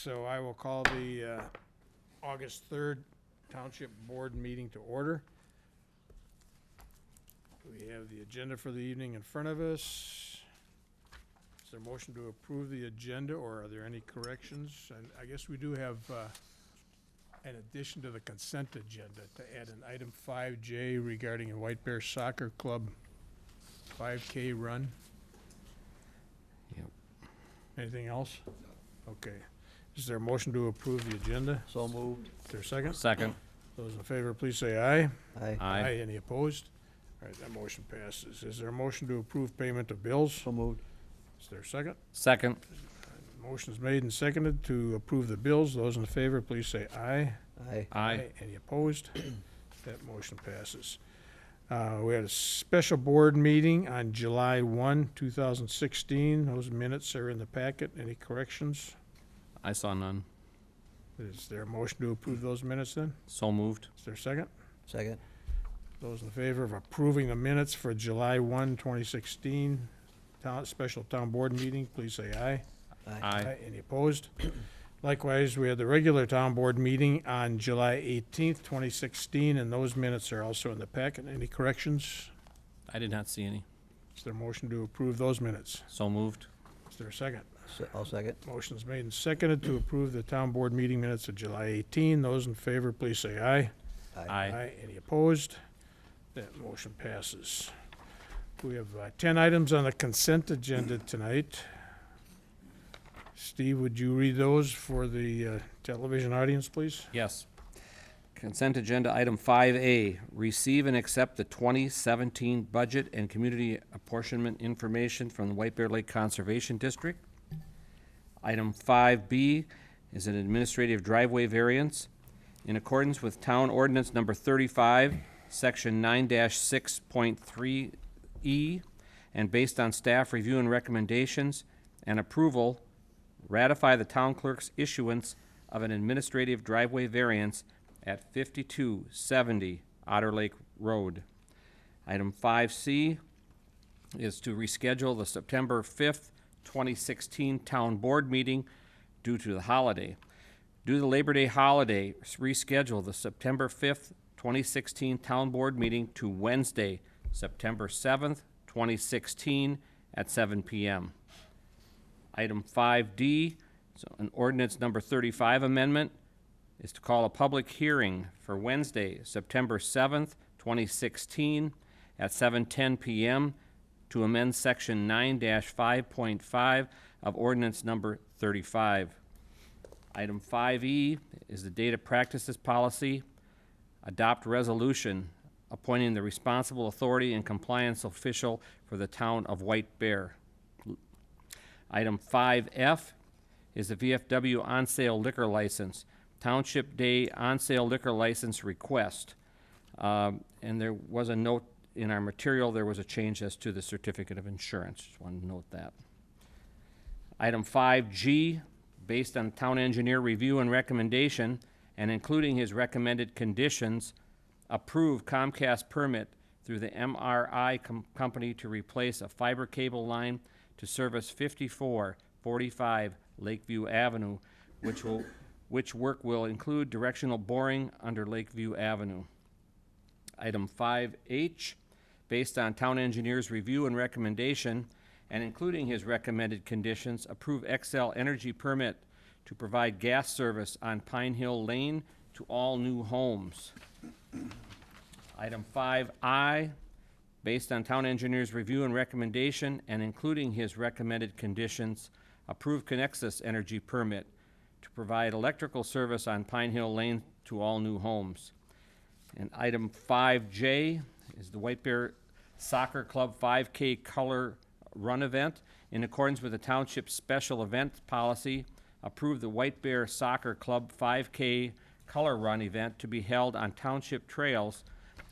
so I will call the August 3rd Township Board meeting to order. We have the agenda for the evening in front of us. Is there a motion to approve the agenda, or are there any corrections? And I guess we do have, in addition to the consent agenda, to add an item 5J regarding a White Bear Soccer Club 5K run. Yep. Anything else? Okay. Is there a motion to approve the agenda? So moved. Is there a second? Second. Those in favor, please say aye. Aye. Aye. Any opposed? All right, that motion passes. Is there a motion to approve payment of bills? So moved. Is there a second? Second. Motion's made and seconded to approve the bills. Those in favor, please say aye. Aye. Aye. Any opposed? That motion passes. We had a special board meeting on July 1, 2016. Those minutes are in the packet. Any corrections? I saw none. Is there a motion to approve those minutes then? So moved. Is there a second? Second. Those in favor of approving the minutes for July 1, 2016, special town board meeting, please say aye. Aye. Any opposed? Likewise, we had the regular town board meeting on July 18th, 2016, and those minutes are also in the packet. Any corrections? I did not see any. Is there a motion to approve those minutes? So moved. Is there a second? I'll second. Motion's made and seconded to approve the town board meeting minutes of July 18. Those in favor, please say aye. Aye. Any opposed? That motion passes. We have 10 items on the consent agenda tonight. Steve, would you read those for the television audience, please? Yes. Consent agenda item 5A, receive and accept the 2017 budget and community apportionment information from the White Bear Lake Conservation District. Item 5B is an administrative driveway variance. In accordance with Town Ordinance Number 35, Section 9-6.3E, and based on staff review and recommendations and approval, ratify the town clerk's issuance of an administrative driveway variance at 5270 Otter Lake Road. Item 5C is to reschedule the September 5th, 2016 town board meeting due to the holiday. Due to the Labor Day holiday, reschedule the September 5th, 2016 town board meeting to Wednesday, September 7th, 2016 at 7 p.m. Item 5D, so an ordinance number 35 amendment, is to call a public hearing for Wednesday, September 7th, 2016 at 7:10 p.m. to amend section 9-5.5 of ordinance number 35. Item 5E is the data practices policy. Adopt resolution appointing the responsible authority and compliance official for the town of White Bear. Item 5F is the VFW on-sale liquor license, Township Day on-sale liquor license request. And there was a note in our material, there was a change as to the certificate of insurance. Just wanted to note that. Item 5G, based on town engineer review and recommendation, and including his recommended conditions, approve Comcast permit through the MRI company to replace a fiber cable line to service 5445 Lakeview Avenue, which work will include directional boring under Lakeview Avenue. Item 5H, based on town engineer's review and recommendation, and including his recommended conditions, approve XL Energy permit to provide gas service on Pine Hill Lane to all new homes. Item 5I, based on town engineer's review and recommendation, and including his recommended conditions, approve Connexus Energy permit to provide electrical service on Pine Hill Lane to all new homes. And item 5J is the White Bear Soccer Club 5K color run event. In accordance with the township special event policy, approve the White Bear Soccer Club 5K color run event to be held on township trails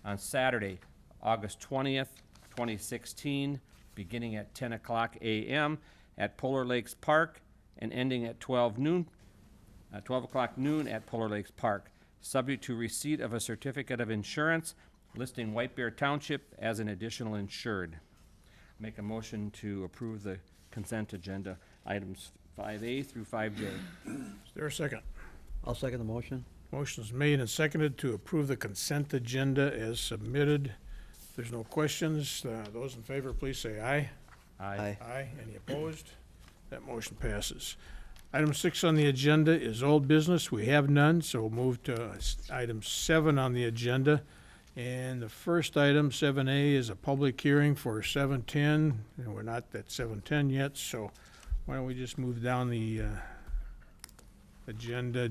on Saturday, August 20th, 2016, beginning at 10 o'clock a.m. at Polar Lakes Park and ending at 12 o'clock noon at Polar Lakes Park, subject to receipt of a certificate of insurance listing White Bear Township as an additional insured. Make a motion to approve the consent agenda items 5A through 5J. Is there a second? I'll second the motion. Motion is made and seconded to approve the consent agenda as submitted. If there's no questions, those in favor, please say aye. Aye. Aye. Any opposed? That motion passes. Item 6 on the agenda is old business. We have none, so we'll move to item 7 on the agenda. And the first item, 7A, is a public hearing for 710, and we're not at 710 yet, so why don't we just move down the agenda.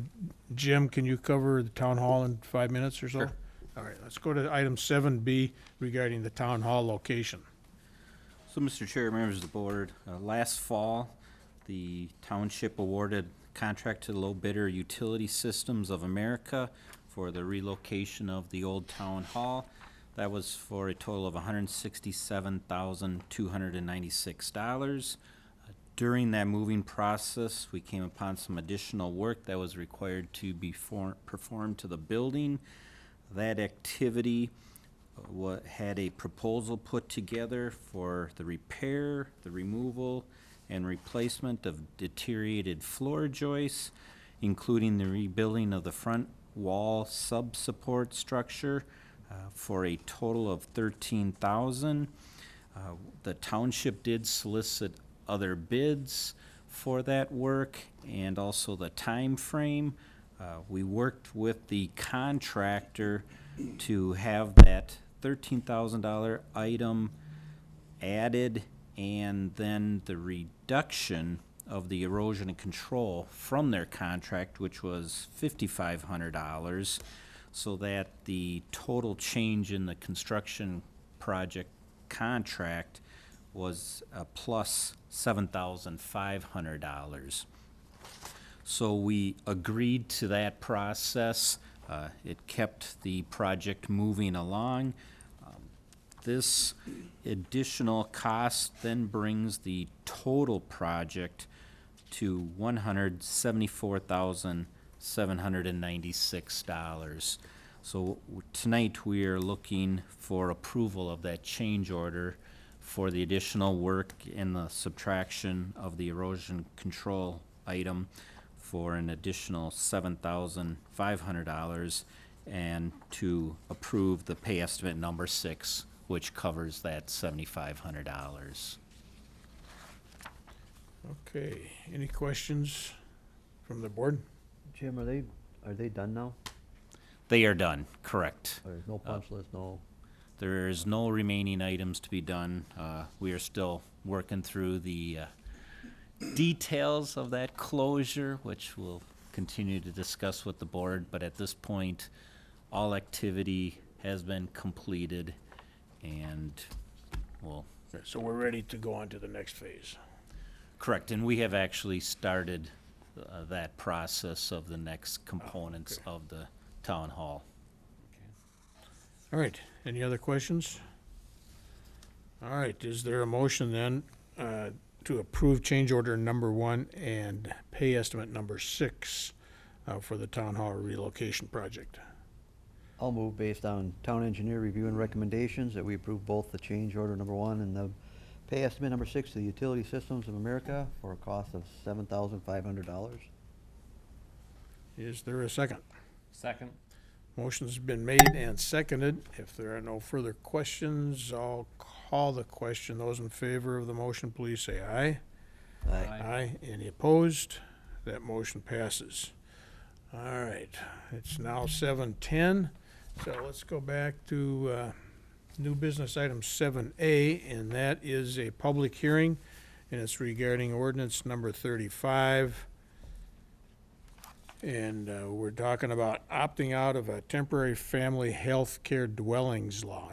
Jim, can you cover the town hall in 5 minutes or so? Sure. All right, let's go to item 7B regarding the town hall location. So, Mr. Chair, members of the board, last fall, the township awarded contract to the low bidder Utility Systems of America for the relocation of the old town hall. That was for a total of $167,296. During that moving process, we came upon some additional work that was required to be performed to the building. That activity had a proposal put together for the repair, the removal, and replacement of deteriorated floor joists, including the rebuilding of the front wall sub-support structure for a total of $13,000. The township did solicit other bids for that work and also the time frame. We worked with the contractor to have that $13,000 item added, and then the reduction of the erosion and control from their contract, which was $5,500, so that the total change in the construction project contract was a plus $7,500. So we agreed to that process. It kept the project moving along. This additional cost then brings the total project to $174,796. So tonight we are looking for approval of that change order for the additional work and the subtraction of the erosion control item for an additional $7,500, and to approve the pay estimate number 6, which covers that $7,500. Okay, any questions from the board? Jim, are they done now? They are done, correct. There's no punch list, no? There is no remaining items to be done. We are still working through the details of that closure, which we'll continue to discuss with the board, but at this point, all activity has been completed, and we'll... Okay, so we're ready to go on to the next phase. Correct, and we have actually started that process of the next components okay. of the town hall. All right, any other questions? All right, is there a motion then to approve change order number 1 and pay estimate number 6 for the town hall relocation project? I'll move based on town engineer review and recommendations that we approve both the change order number 1 and the pay estimate number 6 to the Utility Systems of America for a cost of $7,500. Is there a second? Second. Motion's been made and seconded. If there are no further questions, I'll call the question. Those in favor of the motion, please say aye. Aye. Any opposed? That motion passes. All right, it's now 7:10, so let's go back to new business item 7A, and that is a public hearing, and it's regarding ordinance number 35. And we're talking about opting out of a temporary family health care dwellings law,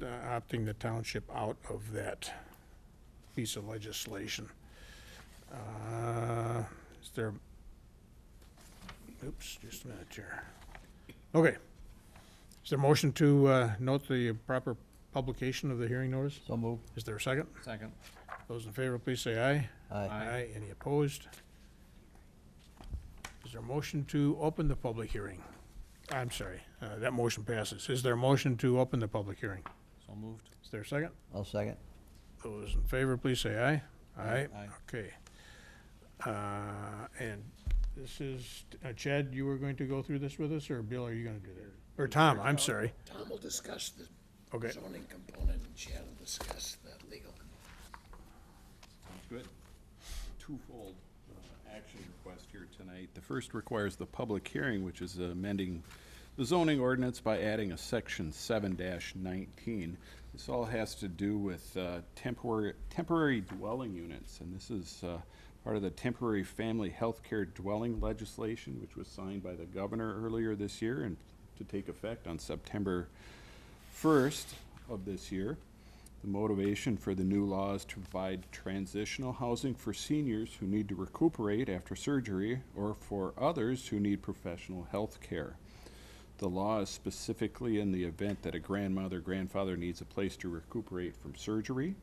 opting the township out of that piece of legislation. Is there, oops, just a minute here. Okay. Is there a motion to note the proper publication of the hearing notice? So move. Is there a second? Second. Those in favor, please say aye. Aye. Aye. Any opposed? Is there a motion to open the public hearing? I'm sorry, that motion passes. Is there a motion to open the public hearing? So moved. Is there a second? I'll second. Those in favor, please say aye. Aye. Aye. Okay. And this is, Chad, you were going to go through this with us, or Bill, are you gonna do that? Or Tom, I'm sorry. Tom will discuss the Okay. zoning component, and Chad will discuss the legal. Sounds good. Twofold action request here tonight. The first requires the public hearing, which is amending the zoning ordinance by adding a section 7-19. This all has to do with temporary dwelling units, and this is part of the temporary family health care dwelling legislation, which was signed by the governor earlier this year and to take effect on September 1st of this year. The motivation for the new law is to provide transitional housing for seniors who need to recuperate after surgery or for others who need professional health care. The law is specifically in the event that a grandfather needs a place to recuperate from surgery,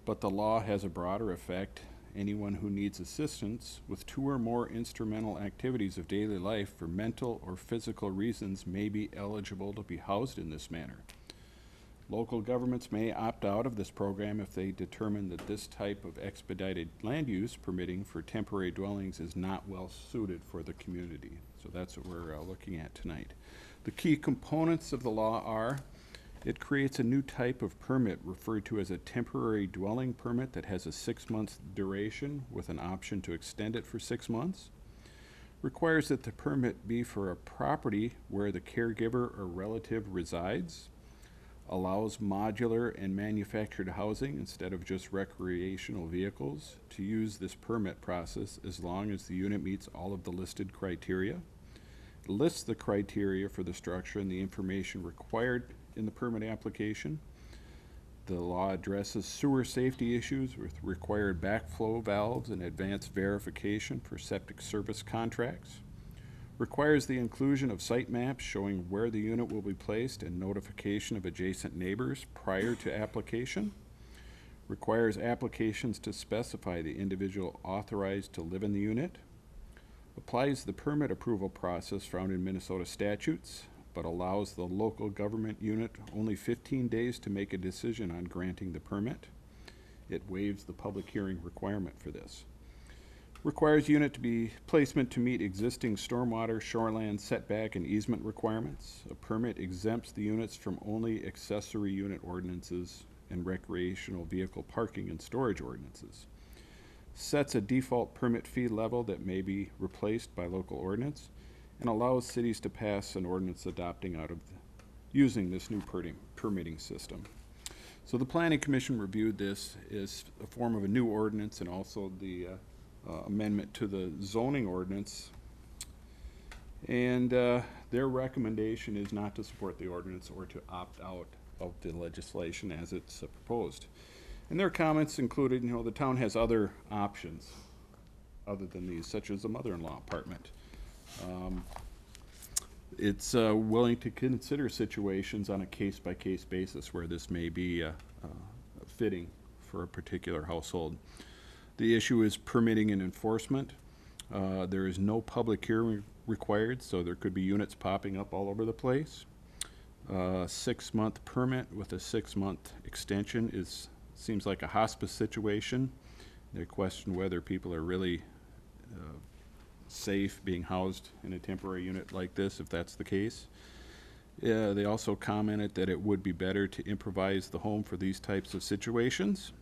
but the law has a broader effect. Anyone who needs assistance with 2 or more instrumental activities of daily life for mental or physical reasons may be eligible to be housed in this manner. Local governments may opt out of this program if they determine that this type of expedited land use permitting for temporary dwellings is not well suited for the community. So that's what we're looking at tonight. The key components of the law are: it creates a new type of permit referred to as a temporary dwelling permit that has a 6-month duration with an option to extend it for 6 months. Requires that the permit be for a property where the caregiver or relative resides. Allows modular and manufactured housing instead of just recreational vehicles to use this permit process as long as the unit meets all of the listed criteria. It lists the criteria for the structure and the information required in the permit application. The law addresses sewer safety issues with required backflow valves and advanced verification for septic service contracts. Requires the inclusion of site maps showing where the unit will be placed and notification of adjacent neighbors prior to application. Requires applications to specify the individual authorized to live in the unit. Applies the permit approval process found in Minnesota statutes, but allows the local government unit only 15 days to make a decision on granting the permit. It waives the public hearing requirement for this. Requires unit to be placement to meet existing stormwater, shoreline setback, and easement requirements. A permit exempts the units from only accessory unit ordinances and recreational vehicle parking and storage ordinances. Sets a default permit fee level that may be replaced by local ordinance, and allows cities to pass an ordinance adopting out of using this new permitting system. So the Planning Commission reviewed this as a form of a new ordinance and also the amendment to the zoning ordinance. And their recommendation is not to support the ordinance or to opt out of the legislation as it's proposed. And their comments included, the town has other options other than these, such as a mother-in-law apartment. It's willing to consider situations on a case-by-case basis where this may be fitting for a particular household. The issue is permitting and enforcement. There is no public hearing required, so there could be units popping up all over the place. 6-month permit with a 6-month extension seems like a hospice situation. They question whether people are really safe being housed in a temporary unit like this, if that's the case. They also commented that it would be better to improvise the home for these types of situations.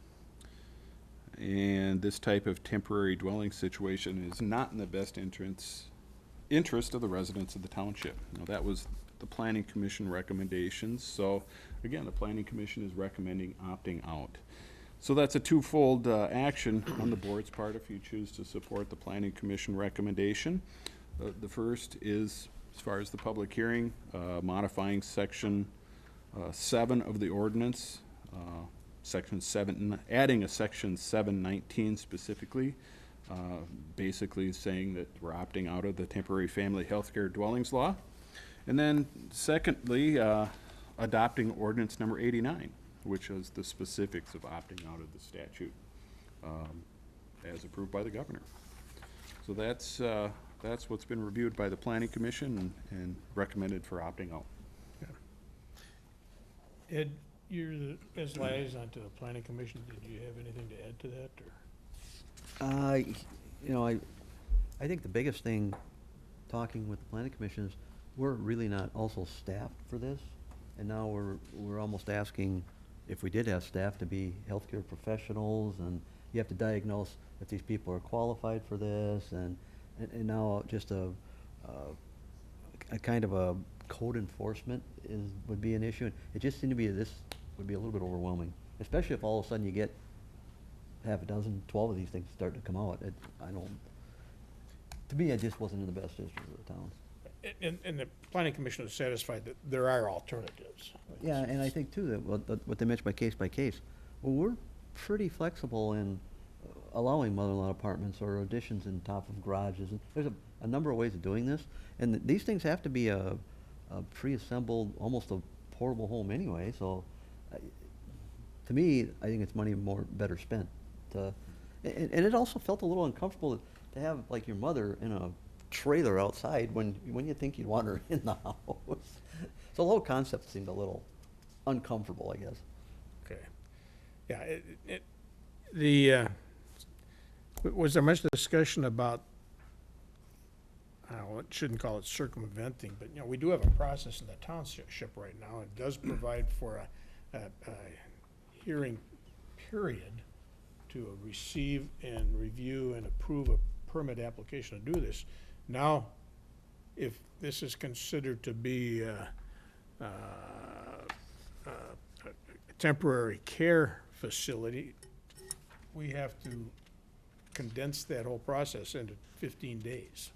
And this type of temporary dwelling situation is not in the best interest of the residents of the township. That was the Planning Commission recommendations. So again, the Planning Commission is recommending opting out. So that's a twofold action on the board's part if you choose to support the Planning Commission recommendation. The first is, as far as the public hearing, modifying section 7 of the ordinance, section 7, adding a section 719 specifically, basically saying that we're opting out of the temporary family health care dwellings law. And then secondly, adopting ordinance number 89, which is the specifics of opting out of the statute as approved by the governor. So that's what's been reviewed by the Planning Commission and recommended for opting out. Ed, you're as liaison to the Planning Commission, did you have anything to add to that, or? you know, I think the biggest thing, talking with the planning commission, is we're really not also staffed for this. And now we're almost asking, if we did have staff, to be healthcare professionals, and you have to diagnose if these people are qualified for this, and now just a kind of a code enforcement would be an issue. It just seemed to be, this would be a little bit overwhelming, especially if all of a sudden you get half a dozen, 12 of these things start to come out. To me, it just wasn't in the best interest of the town. And the planning commission is satisfied that there are alternatives. Yeah, and I think too, that what they mentioned by case, well, we're pretty flexible in allowing mother-in-law apartments or additions in top of garages. And there's a number of ways of doing this, and these things have to be a pre-assembled, almost a portable home anyway, so to me, I think it's money better spent. And it also felt a little uncomfortable to have, like, your mother in a trailer outside when you think you'd want her in the house. So the whole concept seemed a little uncomfortable, I guess. Okay. Yeah, was there much discussion about, I don't know, shouldn't call it circumventing, but, you know, we do have a process in the township right now. It does provide for a hearing period to receive and review and approve a permit application to do this. Now, if this is considered to be a temporary care facility, we have to condense that whole process into 15 days.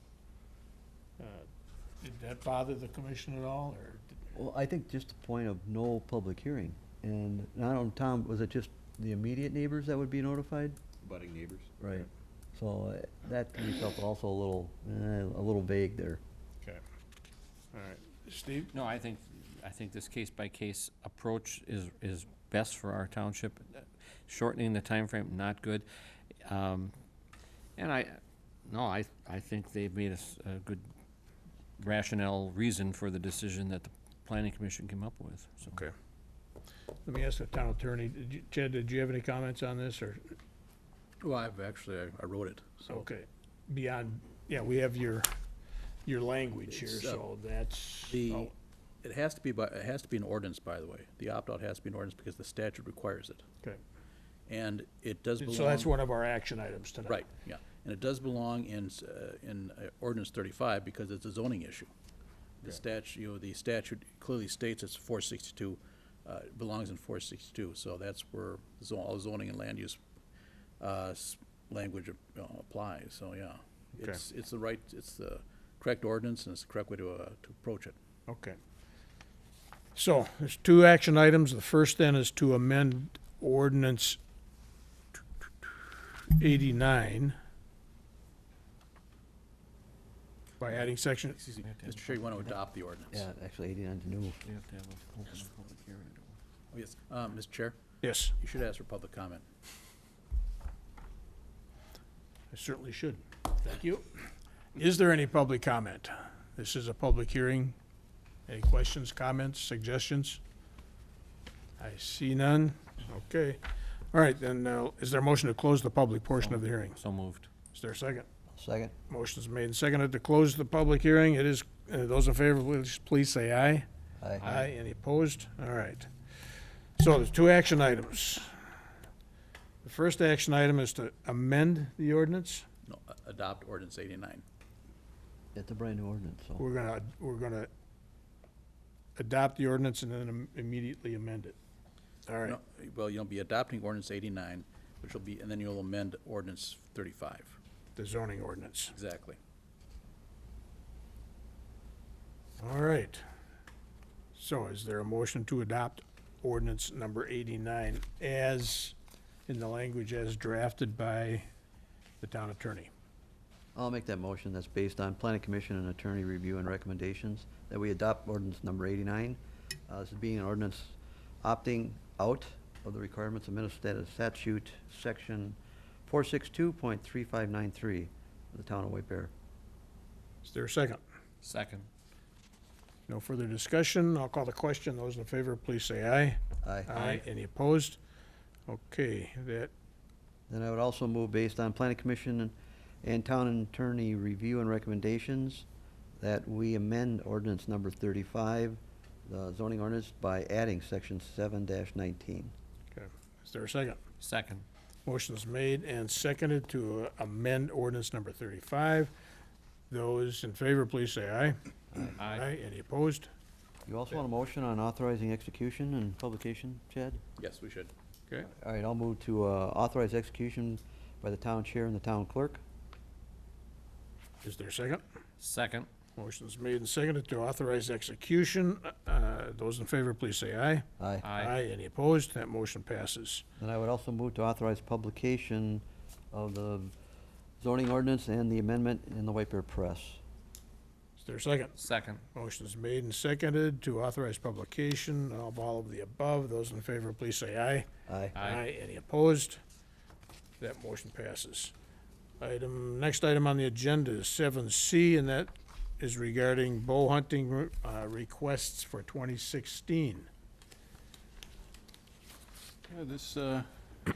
Did that bother the commission at all, or? Well, I think just the point of no public hearing. And I don't know, Tom, was it just the immediate neighbors that would be notified? Budding neighbors. Right. So that to me felt also a little vague there. Okay. All right. Steve? No, I think this case-by-case approach is best for our township. Shortening the time frame, not good. And I think they've made a good rationale reason for the decision that the planning commission came up with, so. Okay. Let me ask the town attorney, Chad, did you have any comments on this, or? Well, I wrote it, so. Okay. Beyond, yeah, we have your language here, It's, so that's. It has to be an ordinance, by the way. The opt-out has to be an ordinance because the statute requires it. Okay. And it does belong. So that's one of our action items tonight. Right, yeah. And it does belong in ordinance 35 because it's a zoning issue. The statute clearly states it's 462, belongs in 462, so that's where all zoning and land use language applies, so yeah. Okay. It's the correct ordinance, and it's the correct way to approach it. Okay. So, there's two action items. The first then is to amend ordinance 89 by adding section, Excuse me, Mr. Chair, you want to adopt the ordinance? Yeah, actually 89's new. We have to have a public hearing. Oh, yes. Mr. Chair, yes, you should ask for public comment. I certainly should. Thank you. Is there any public comment? This is a public hearing. Any questions, comments, suggestions? I see none. Okay. All right, then, is there a motion to close the public portion of the hearing? So moved. Is there a second? Second? Motion's made and seconded to close the public hearing. It is, those in favor, please say aye. Aye. Aye. Any opposed? All right. So there's two action items. The first action item is to amend the ordinance. No, adopt ordinance 89. It's a brand new ordinance, so. We're gonna adopt the ordinance and then immediately amend it. All right. No, well, you'll be adopting ordinance 89, which will be, and then you'll amend ordinance 35. The zoning ordinance. Exactly. All right. So is there a motion to adopt ordinance number 89 as, in the language as drafted by the town attorney? I'll make that motion. That's based on planning commission and attorney review and recommendations, that we adopt ordinance number 89. This is being an ordinance opting out of the requirements of Minnesota statute section 462.3593 of the town of White Bear. Is there a second? Second. No further discussion. I'll call the question. Those in favor, please say aye. Aye. Aye. Any opposed? Okay, that, Then I would also move based on planning commission and town attorney review and recommendations that we amend ordinance number 35, the zoning ordinance, by adding section 7-19. Okay. Is there a second? Second. Motion's made and seconded to amend ordinance number 35. Those in favor, please say aye. Aye. Any opposed? You also want a motion on authorizing execution and publication, Chad? Yes, we should. Okay. All right, I'll move to authorize execution by the town chair and the town clerk. Is there a second? Second. Motion's made and seconded to authorize execution. Those in favor, please say aye. Aye. Aye. Any opposed? That motion passes. Then I would also move to authorize publication of the zoning ordinance and the amendment in the White Bear Press. Is there a second? Second. Motion's made and seconded to authorize publication of all of the above. Those in favor, please say aye. Aye. Aye. Any opposed? That motion passes. Next item on the agenda is 7C, and that is regarding bow hunting requests for 2016. Yeah, this,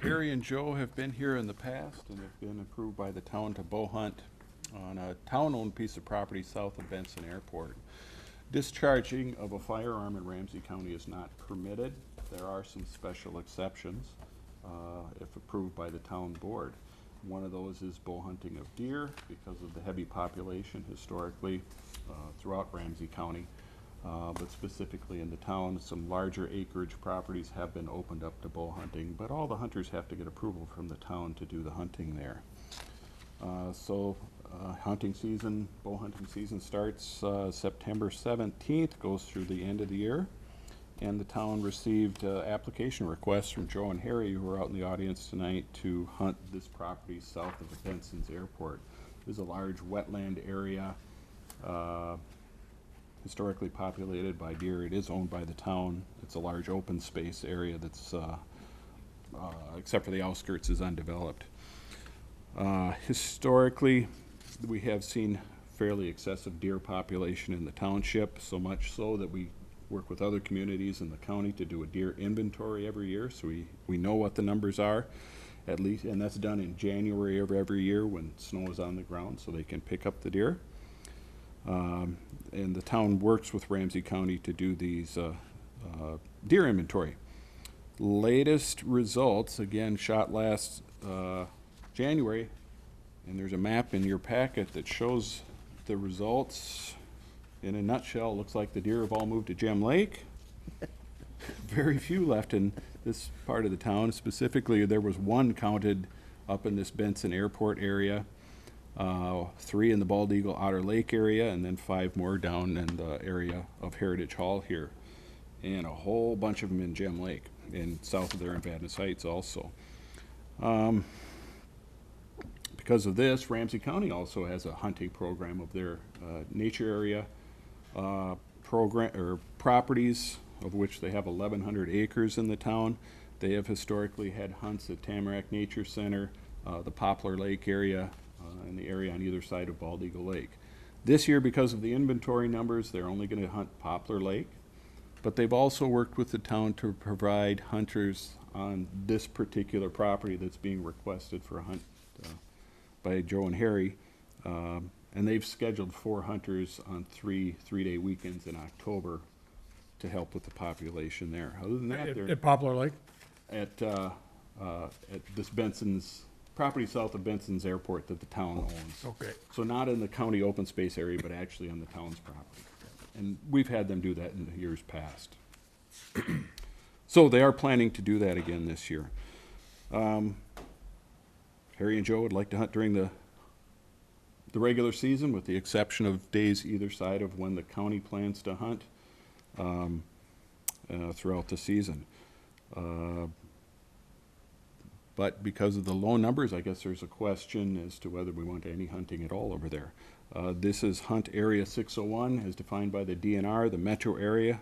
Harry and Joe have been here in the past and have been approved by the town to bow hunt on a town-owned piece of property south of Benson Airport. Discharging of a firearm in Ramsey County is not permitted. There are some special exceptions, if approved by the town board. One of those is bow hunting of deer because of the heavy population historically throughout Ramsey County. But specifically in the town, some larger acreage properties have been opened up to bow hunting, but all the hunters have to get approval from the town to do the hunting there. Hunting season, bow hunting season starts September 17th, goes through the end of the year. And the town received application requests from Joe and Harry, who are out in the audience tonight, to hunt this property south of the Benson's Airport. There's a large wetland area, historically populated by deer. It is owned by the town. It's a large open space area that's, except for the outskirts, is undeveloped. Historically, we have seen fairly excessive deer population in the township, so much so that we work with other communities in the county to do a deer inventory every year, so we know what the numbers are, at least, and that's done in January of every year when snow is on the ground, so they can pick up the deer. And the town works with Ramsey County to do these deer inventory. Latest results, again, shot last January, and there's a map in your packet that shows the results. In a nutshell, looks like the deer have all moved to Gem Lake. Very few left in this part of the town. Specifically, there was one counted up in this Benson Airport area, 3 in the Bald Eagle Otter Lake area, and then 5 more down in the area of Heritage Hall here. And a whole bunch of them in Gem Lake, and south of there in Vadnais Heights also. Because of this, Ramsey County also has a hunting program of their nature area program or properties, of which they have 1,100 acres in the town. They have historically had hunts at Tamarack Nature Center, the Poplar Lake area, and the area on either side of Bald Eagle Lake. This year, because of the inventory numbers, they're only going to hunt Poplar Lake, but they've also worked with the town to provide hunters on this particular property that's being requested for a hunt by Joe and Harry. And they've scheduled 4 hunters on 3-day weekends in October to help with the population there. Other than that, they're At Poplar Lake? at this Benson's property south of Benson's Airport that the town owns. Okay. So not in the county open space area, but actually on the town's property. And we've had them do that in the years past. So they are planning to do that again this year. Harry and Joe would like to hunt during the regular season, with the exception of days either side of when the county plans to hunt throughout the season. But because of the low numbers, I guess there's a question as to whether we want any hunting at all over there. This is Hunt Area 601 as defined by the DNR, the metro area.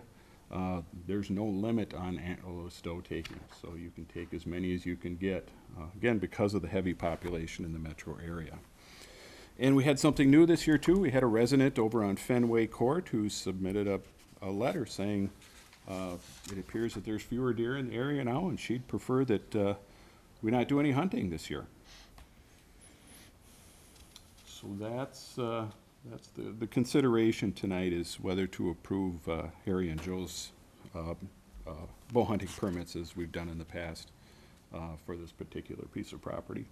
There's no limit on antlerless doe taking, so you can take as many as you can get, again, because of the heavy population in the metro area. And we had something new this year, too. We had a resident over on Fenway Court who submitted a letter saying it appears that there's fewer deer in the area now, and she'd prefer that we not do any hunting this year. So that's the consideration tonight is whether to approve Harry and Joe's bow hunting permits as we've done in the past for this particular piece of property.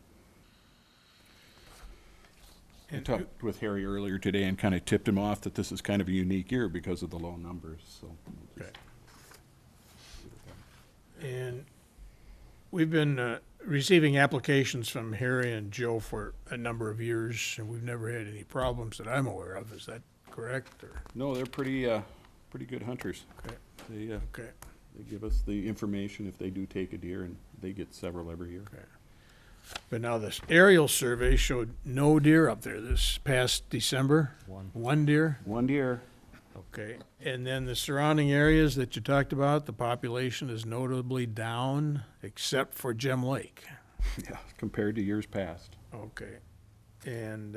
I And talked with Harry earlier today and kind of tipped him off that this is kind of a unique year because of the low numbers, so. Okay. And we've been receiving applications from Harry and Joe for a number of years, and we've never had any problems that I'm aware of. Is that correct, or? No, they're pretty good hunters. Okay, They okay, they give us the information if they do take a deer, and they get several every year. okay. But now this aerial survey showed no deer up there this past December? One. One deer? One deer. Okay. And then the surrounding areas that you talked about, the population is notably down, except for Gem Lake. Yeah, compared to years past. Okay. And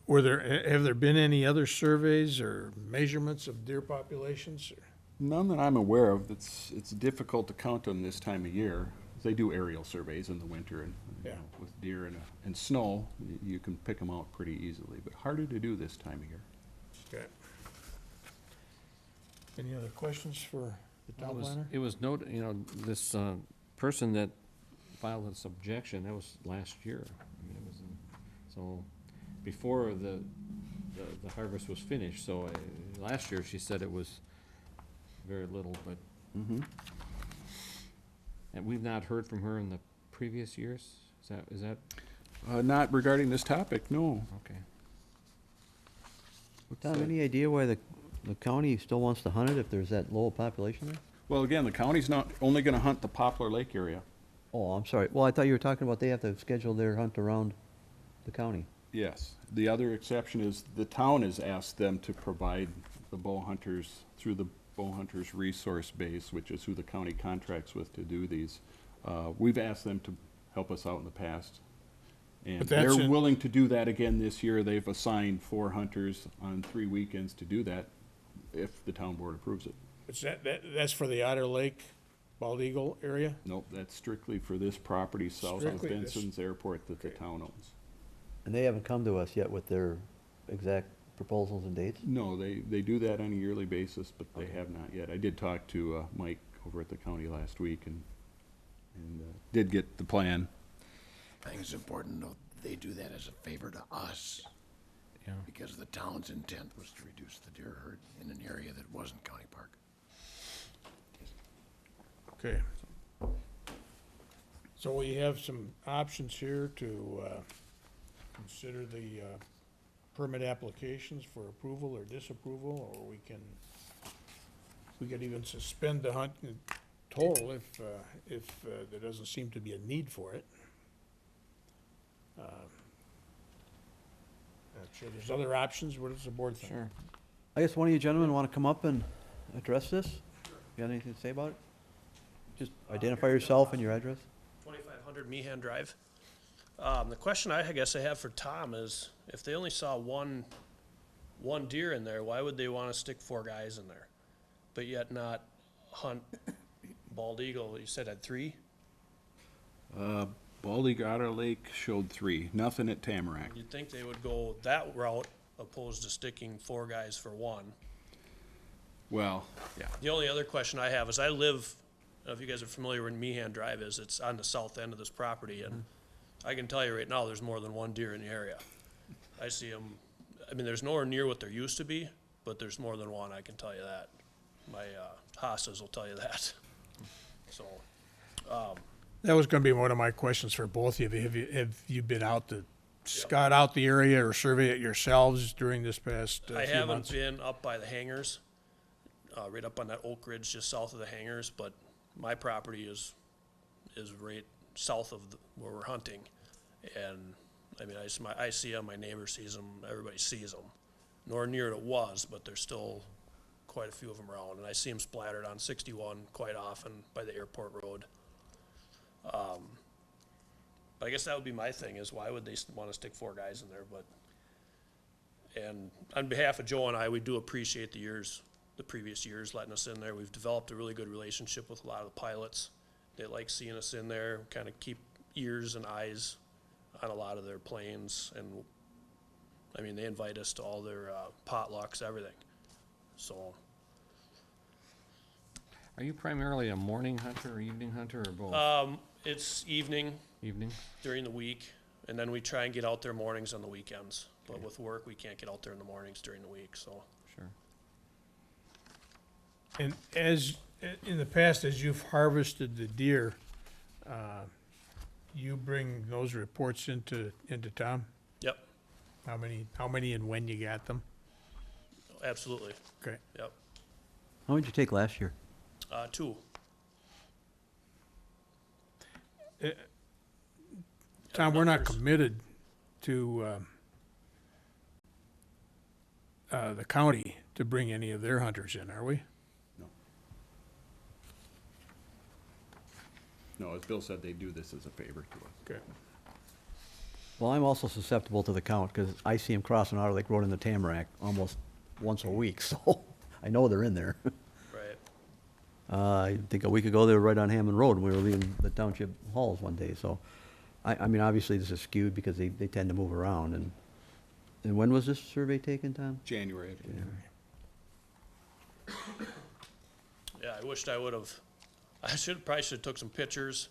have there been any other surveys or measurements of deer populations? None that I'm aware of. It's difficult to count them this time of year. They do aerial surveys in the winter, and you Yeah. know, with deer and snow, you can pick them out pretty easily, but harder to do this time of year. Okay. Any other questions for the town planner? It was this person that filed this objection, that was last year. I mean, it was so before the harvest was finished, so last year she said it was very little, but, and we've not heard from her in the previous years? Is that, Not regarding this topic, no. okay. Tom, any idea why the county still wants to hunt it if there's that low population there? Well, again, the county's not only gonna hunt the Poplar Lake area. Oh, I'm sorry. Well, I thought you were talking about they have to schedule their hunt around the county. Yes. The other exception is the town has asked them to provide the bow hunters through the bow hunters resource base, which is who the county contracts with to do these. We've asked them to help us out in the past. And But that's they're in- willing to do that again this year. They've assigned 4 hunters on 3 weekends to do that if the town board approves it. Is that's for the Otter Lake, Bald Eagle area? Nope, that's strictly for this property south of Strictly this- Benson's Airport that the Okay. town owns. And they haven't come to us yet with their exact proposals and dates? No, they do that on a yearly basis, but they have not yet. I did talk to Mike over at the county last week and did get the plan. I think it's important to note they do that as a favor to us, Yeah. because the town's intent was to reduce the deer herd in an area that wasn't county park. Okay. So we have some options here to consider the permit applications for approval or disapproval, or we could even suspend the hunt in total if there doesn't seem to be a need for it. Not sure, there's other options, what does the board think? Sure. I guess one of you gentlemen want to come up and address this? You got anything to say about it? Just identify yourself and your address. 2500 Meehan Drive. The question I guess I have for Tom is, if they only saw one deer in there, why would they want to stick 4 guys in there? But yet not hunt bald eagle, you said had 3? Baldy Otter Lake showed 3, nothing at Tamarack. You'd think they would go that route opposed to sticking 4 guys for 1. Well, yeah. The only other question I have is I live, I don't know if you guys are familiar where Meehan Drive is, it's on the south end of this property, and I can tell you right now, there's more than 1 deer in the area. I see them, I mean, there's nowhere near what there used to be, but there's more than 1, I can tell you that. My hostas will tell you that. So, That was gonna be one of my questions for both of you. Have you been out to scout out the area or survey it yourselves during this past few I months? haven't been up by the hangars, right up on that Oak Ridge just south of the hangars, but my property is right south of where we're hunting. And, I mean, I see them, my neighbor sees them, everybody sees them. Nor near it was, but there's still quite a few of them around. And I see them splattered on 61 quite often by the airport road. But I guess that would be my thing, is why would they want to stick 4 guys in there? But, and on behalf of Joe and I, we do appreciate the previous years letting us in there. We've developed a really good relationship with a lot of the pilots. They like seeing us in there, kind of keep ears and eyes on a lot of their planes, and, I mean, they invite us to all their potlucks, everything. So, Are you primarily a morning hunter or evening hunter or both? it's evening Evening? during the week, and then we try and get out there mornings on the weekends. But with work, we can't get out there in the mornings during the week, so. Sure. And as, in the past, as you've harvested the deer, you bring those reports into town? Yep, How many and when you got them? absolutely, Okay. yep. How many did you take last year? 2. Tom, we're not numbers. committed to, the county to bring any of their hunters in, are we? No, as Bill said, they do this as a favor to us. Okay. Well, I'm also susceptible to the count, because I see them crossing Otter Lake Road in the Tamarack almost once a week, so I know they're in there. Right. I think a week ago, they were right on Hammond Road, and we were leaving the township halls one day, so. I mean, obviously, this is skewed because they tend to move around, and when was this survey taken, Tom? January, I believe. Yeah, I wished I would've, probably should've took some pictures.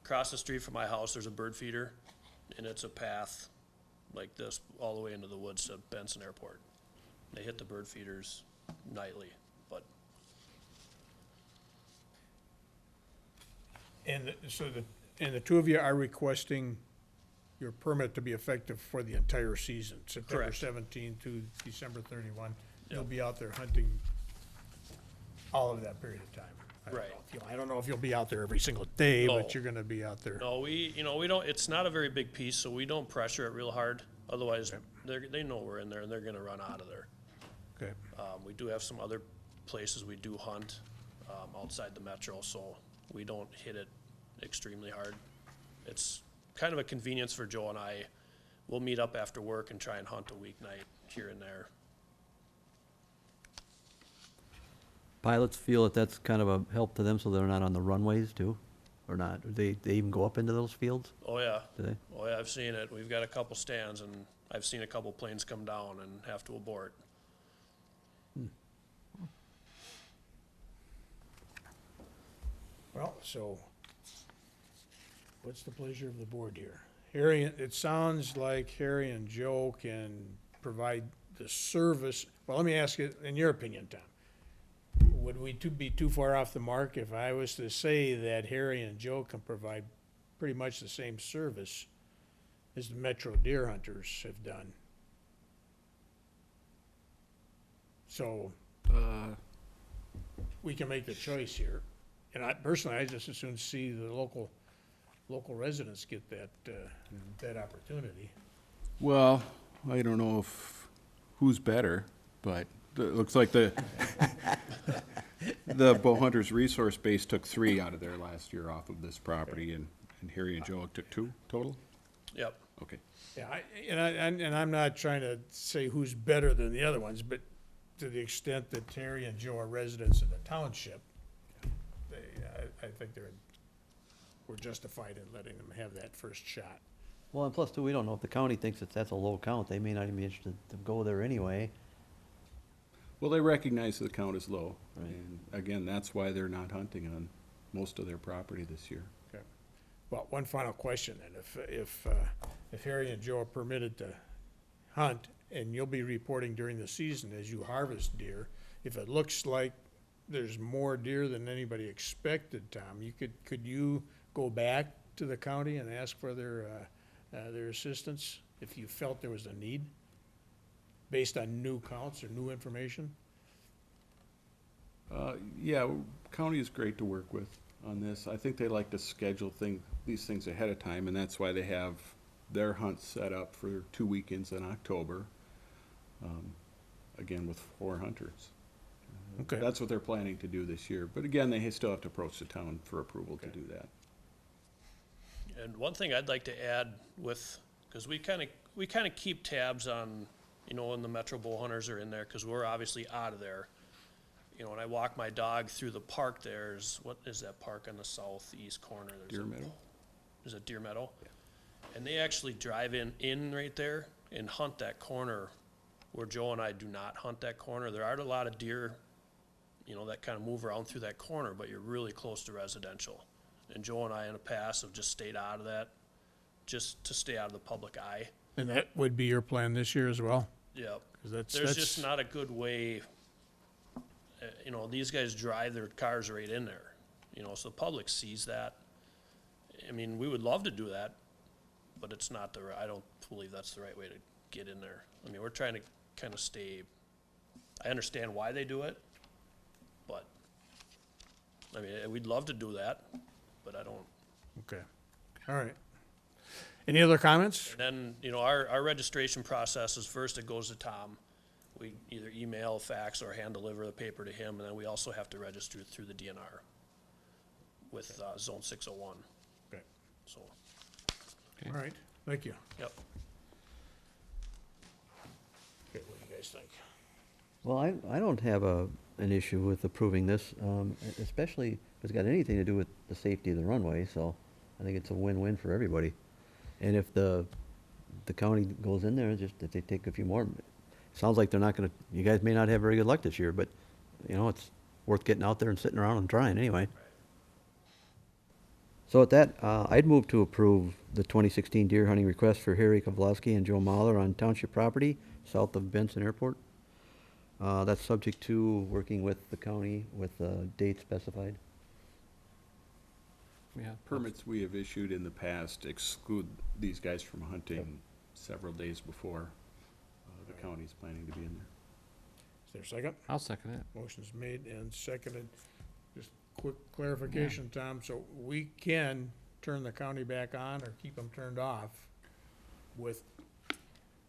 Across the street from my house, there's a bird feeder, and it's a path like this all the way into the woods to Benson Airport. They hit the bird feeders nightly, but And the two of you are requesting your permit to be effective for the entire season, September Correct. 17 to December 31. You'll Yep. be out there hunting all of that period of time. Right. I don't know if you'll be out there every single day, No. but you're gonna be out there. no, we don't, it's not a very big piece, so we don't pressure it real hard. Otherwise, they know we're in there and they're gonna run out of there. Okay. We do have some other places we do hunt, outside the metro, so we don't hit it extremely hard. It's kind of a convenience for Joe and I. We'll meet up after work and try and hunt a weeknight here and there. Pilots feel that that's kind of a help to them, so they're not on the runways too, or not? They even go up into those fields, Oh, yeah. do they? Oh, yeah, I've seen it. We've got a couple stands and I've seen a couple planes come down and have to abort. Well, so what's the pleasure of the board here? Harry, it sounds like Harry and Joe can provide the service. Well, let me ask you, in your opinion, Tom, would we be too far off the mark if I was to say that Harry and Joe can provide pretty much the same service as the Metro deer hunters have done? So, we can make the choice here. And I personally, I just as soon see the local residents get that opportunity. Well, I don't know if, who's better, but it looks like the Bow Hunters Resource Base took 3 out of there last year off of this property, and Harry and Joe took 2 total? Yep. Okay. Yeah, and I'm not trying to say who's better than the other ones, but to the extent that Terry and Joe are residents of the township, I think we're justified in letting them have that first shot. Well, and plus too, we don't know if the county thinks that that's a low count, they may not even be interested to go there anyway. Well, they recognize the count is low, Right. and again, that's why they're not hunting on most of their property this year. Okay. Well, one final question then. If Harry and Joe are permitted to hunt, and you'll be reporting during the season as you harvest deer, if it looks like there's more deer than anybody expected, Tom, could you go back to the county and ask for their assistance if you felt there was a need based on new counts or new information? Yeah, county is great to work with on this. I think they like to schedule these things ahead of time, and that's why they have their hunt set up for 2 weekends in October, again, with 4 hunters. Okay. That's what they're planning to do this year, but again, they still have to approach the town for approval to do that. And one thing I'd like to add with, because we kind of keep tabs on, when the Metro Bow Hunters are in there, because we're obviously out of there. When I walk my dog through the park, what is that park on the southeast corner? Deer Meadow? Is it Deer Meadow? And they actually drive in right there and hunt that corner where Joe and I do not hunt that corner. There aren't a lot of deer, that kind of move around through that corner, but you're really close to residential. And Joe and I in the past have just stayed out of that, just to stay out of the public eye. And that would be your plan this year as well? Yep. 'Cause that's, There's just not a good way, these guys drive their cars right in there, so the public sees that. I mean, we would love to do that, but it's not I don't believe that's the right way to get in there. I mean, we're trying to kind of I understand why they do it, but, I mean, we'd love to do that, but I don't. okay. All right. Any other comments? And then, our registration process is first it goes to Tom. We either email, fax, or hand deliver the paper to him, and then we also have to register through the DNR with Zone 601, Okay. so, All right, thank you. yep. Okay, what do you guys think? Well, I don't have an issue with approving this, especially if it's got anything to do with the safety of the runway, so I think it's a win-win for everybody. And if the county goes in there, just if they take a few more, sounds like they're not gonna, you guys may not have very good luck this year, but, it's worth getting out there and sitting around and trying anyway. So with that, I'd move to approve the 2016 deer hunting request for Harry Kovlowski and Joe Mahler on township property south of Benson Airport. That's subject to working with the county with a date specified. Yeah. Permits we have issued in the past exclude these guys from hunting several days before the county's planning to be in there. Is there a second? I'll second it. Motion's made and seconded. Just quick clarification, Tom, so we can turn the county back on or keep them turned off with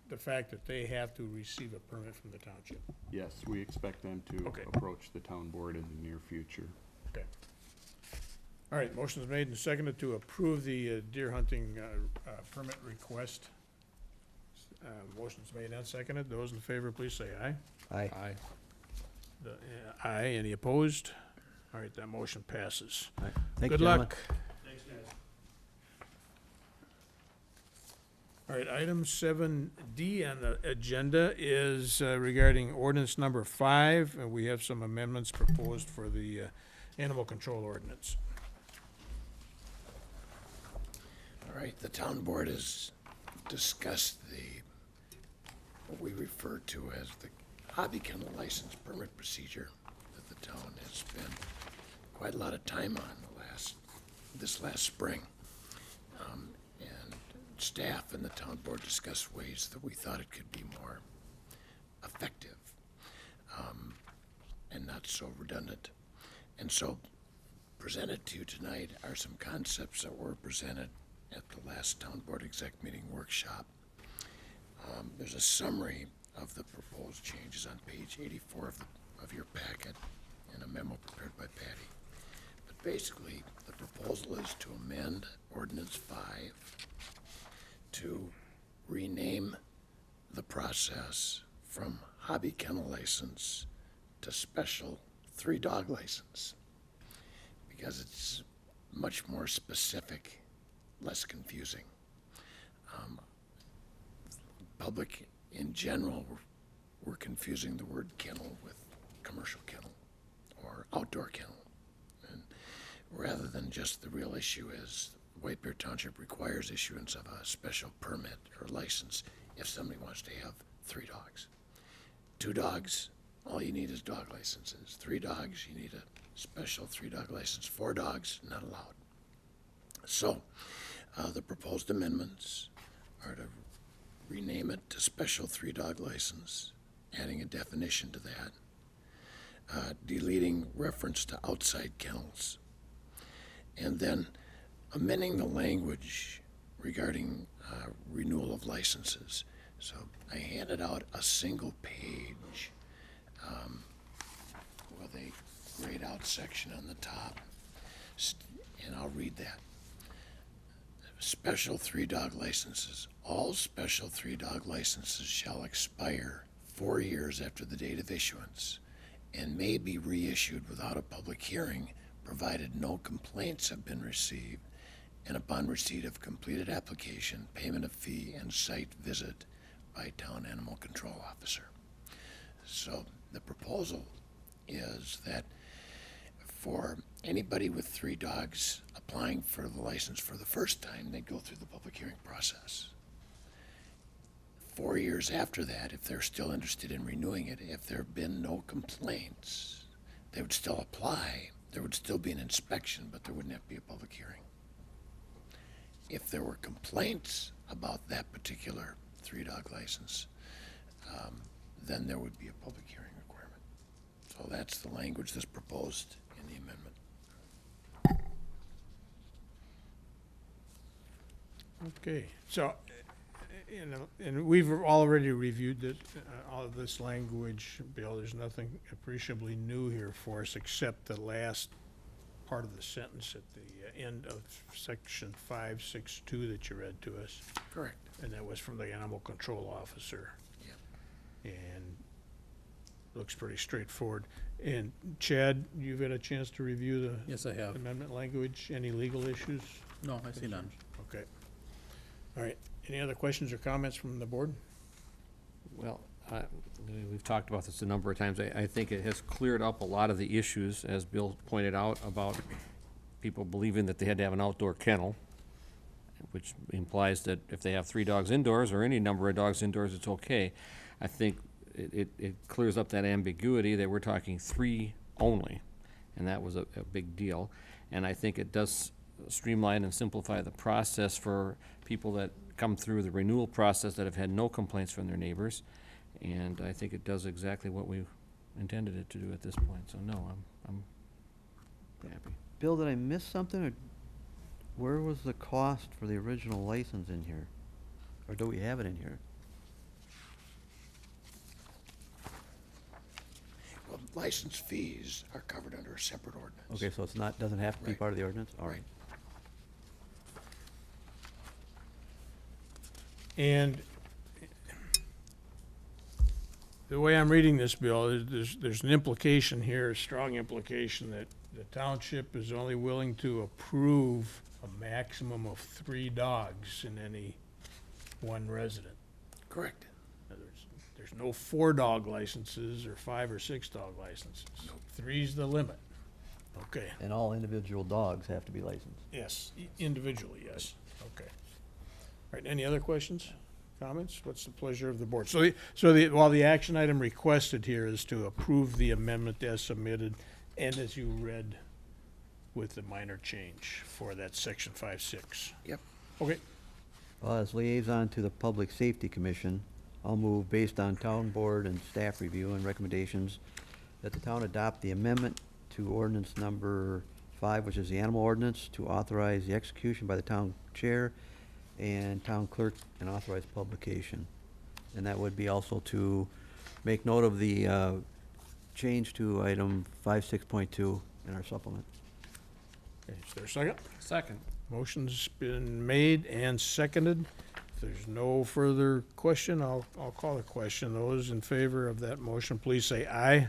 the fact that they have to receive a permit from the township? Yes, we expect them to Okay. approach the town board in the near future. Okay. All right, motion's made and seconded to approve the deer hunting permit request. Motion's made and seconded. Those in favor, please say aye. Aye. Aye. Aye. Any opposed? All right, that motion passes. Thank you, Good gentlemen. luck. All right, item 7D on the agenda is regarding ordinance number 5, and we have some amendments proposed for the animal control ordinance. All right, the town board has discussed what we refer to as the hobby kennel license permit procedure that the town has spent quite a lot of time on this last spring. And staff and the town board discussed ways that we thought it could be more effective and not so redundant. And so presented to you tonight are some concepts that were presented at the last town board exec meeting workshop. There's a summary of the proposed changes on page 84 of your packet and a memo prepared by Patty. But basically, the proposal is to amend Ordinance 5 to rename the process from hobby kennel license to special 3-dog license, because it's much more specific, less confusing. Public in general, we're confusing the word kennel with commercial kennel or outdoor kennel. And rather than just the real issue is White Bear Township requires issuance of a special permit or license if somebody wants to have 3 dogs. 2 dogs, all you need is dog licenses. 3 dogs, you need a special 3-dog license. 4 dogs, not allowed. So, the proposed amendments are to rename it to special 3-dog license, adding a definition to that, deleting reference to outside kennels, and then amending the language regarding renewal of licenses. So I handed out a single page with a grayed out section on the top, and I'll read that. Special 3-dog licenses. All special 3-dog licenses shall expire 4 years after the date of issuance and may be reissued without a public hearing, provided no complaints have been received and upon receipt of completed application, payment of fee, and site visit by town animal control officer. So the proposal is that for anybody with 3 dogs applying for the license for the first time, they go through the public hearing process. 4 years after that, if they're still interested in renewing it, if there have been no complaints, they would still apply. There would still be an inspection, but there wouldn't have to be a public hearing. If there were complaints about that particular 3-dog license, then there would be a public hearing requirement. So that's the language that's proposed in the amendment. Okay, so, and we've already reviewed it, all of this language, Bill. There's nothing appreciably new here for us except the last part of the sentence at the end of section 562 that you read to us. Correct. And that was from the animal control officer. Yep. And looks pretty straightforward. And Chad, you've had a chance to review the Yes, I have. amendment language? Any legal issues? No, I see none. Okay. All right. Any other questions or comments from the board? Well, we've talked about this a number of times. I think it has cleared up a lot of the issues, as Bill pointed out, about people believing that they had to have an outdoor kennel, which implies that if they have 3 dogs indoors or any number of dogs indoors, it's okay. I think it clears up that ambiguity that we're talking 3 only, and that was a big deal. And I think it does streamline and simplify the process for people that come through the renewal process that have had no complaints from their neighbors. And I think it does exactly what we intended it to do at this point. So no, I'm happy. Bill, did I miss something, or where was the cost for the original license in here? Or do we have it in here? Well, license fees are covered under a separate ordinance. Okay, so it's not, doesn't have to be Right. part of the ordinance? All right. And the way I'm reading this, Bill, there's an implication here, a strong implication, that the township is only willing to approve a maximum of 3 dogs in any one resident. Correct. There's no 4-dog licenses or 5 or 6-dog licenses. Nope. 3's the limit. Okay. And all individual dogs have to be licensed. Yes, individually, yes. Okay. All right, any other questions, comments? What's the pleasure of the board? While the action item requested here is to approve the amendment as submitted and as you read with the minor change for that section 5.6. Yep. Okay, Well, as liaison to the Public Safety Commission, I'll move, based on town board and staff review and recommendations, that the town adopt the amendment to ordinance number 5, which is the animal ordinance, to authorize the execution by the town chair and town clerk and authorize publication. And that would be also to make note of the change to item 5.6.2 in our supplement. is there a second? Second. Motion's been made and seconded. If there's no further question, I'll call the question. Those in favor of that motion, please say aye.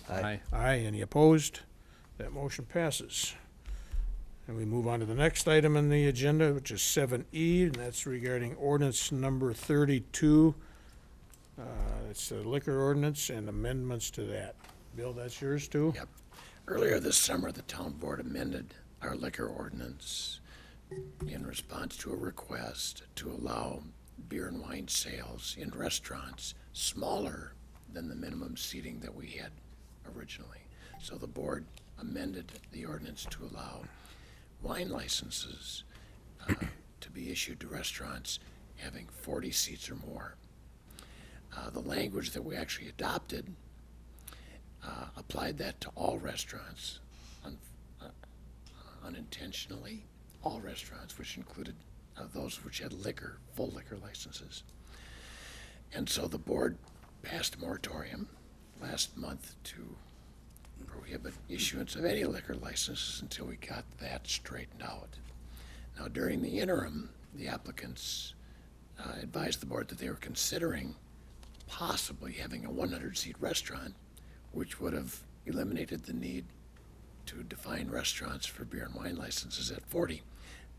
Aye. Aye. Any opposed? That motion passes. And we move on to the next item on the agenda, which is 7E, and that's regarding ordinance number 32. It's the liquor ordinance and amendments to that. Bill, that's yours too? Yep. Earlier this summer, the town board amended our liquor ordinance in response to a request to allow beer and wine sales in restaurants smaller than the minimum seating that we had originally. So the board amended the ordinance to allow wine licenses to be issued to restaurants having 40 seats or more. The language that we actually adopted applied that to all restaurants, unintentionally, all restaurants, which included those which had liquor, full liquor licenses. And so the board passed a moratorium last month to prohibit issuance of any liquor licenses until we got that straightened out. Now, during the interim, the applicants advised the board that they were considering possibly having a 100-seat restaurant, which would have eliminated the need to define restaurants for beer and wine licenses at 40.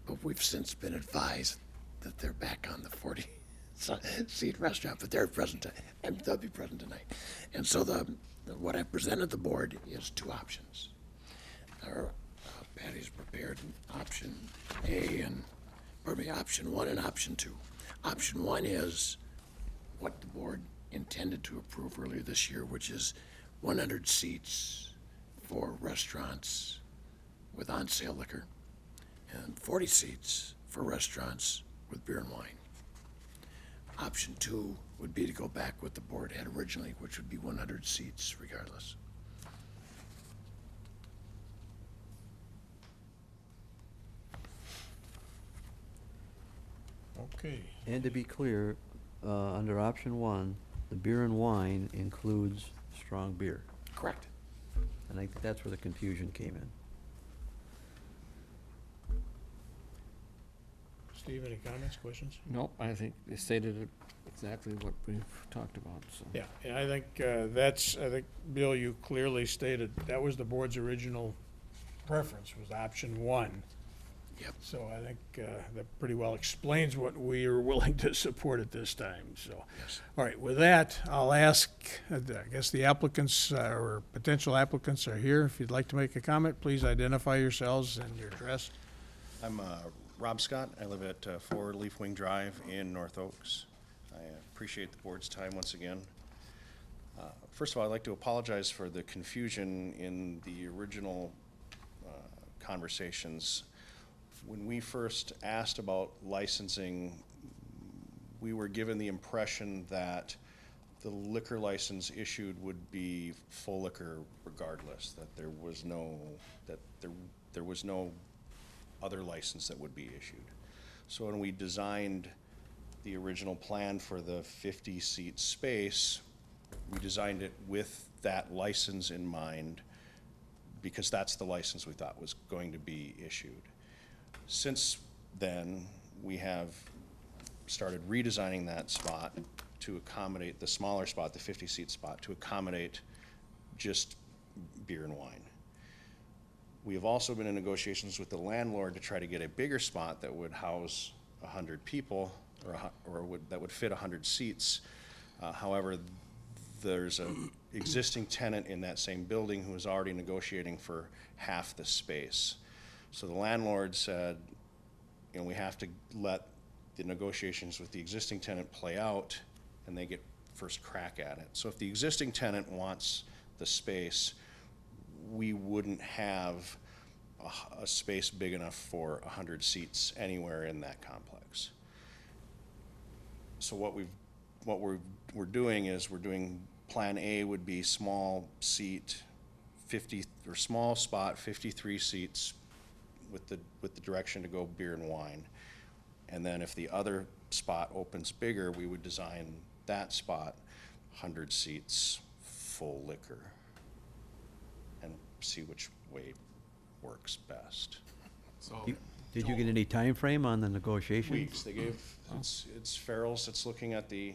but we've since been advised that they're back on the 40-seat restaurant, but they're present, and they'll be present tonight. And so what I presented the board is two options. Patty's prepared option A and, option 1 and option 2. Option 1 is what the board intended to approve earlier this year, which is 100 seats for restaurants with on-sale liquor and 40 seats for restaurants with beer and wine. Option 2 would be to go back what the board had originally, which would be 100 seats regardless. Okay. And to be clear, under option 1, the beer and wine includes strong beer. Correct. And I think that's where the confusion came in. Steve, any comments, questions? Nope, I think they stated it exactly what we've talked about, so. Yeah, and I think I think, Bill, you clearly stated that was the board's original preference, was option 1. Yep. So I think that pretty well explains what we are willing to support at this time, so. Yes. All right, with that, I'll ask, I guess the applicants or potential applicants are here. If you'd like to make a comment, please identify yourselves and your address. I'm Rob Scott. I live at 4 Leaf Wing Drive in North Oaks. I appreciate the board's time once again. First of all, I'd like to apologize for the confusion in the original conversations. When we first asked about licensing, we were given the impression that the liquor license issued would be full liquor regardless, that there was no other license that would be issued. So when we designed the original plan for the 50-seat space, we designed it with that license in mind because that's the license we thought was going to be issued. Since then, we have started redesigning that spot to accommodate the smaller spot, the 50-seat spot, to accommodate just beer and wine. We have also been in negotiations with the landlord to try to get a bigger spot that would house 100 people, that would fit 100 seats. However, there's an existing tenant in that same building who is already negotiating for half the space. So the landlord said, you know, we have to let the negotiations with the existing tenant play out and they get first crack at it. So if the existing tenant wants the space, we wouldn't have a space big enough for 100 seats anywhere in that complex. So what we're doing is we're doing plan A would be small seat, 50 or small spot, 53 seats with the direction to go beer and wine. And then if the other spot opens bigger, we would design that spot 100 seats, full liquor, and see which way works best. Did you get any time frame on the negotiations? Weeks. They gave, it's Farrell's that's looking at the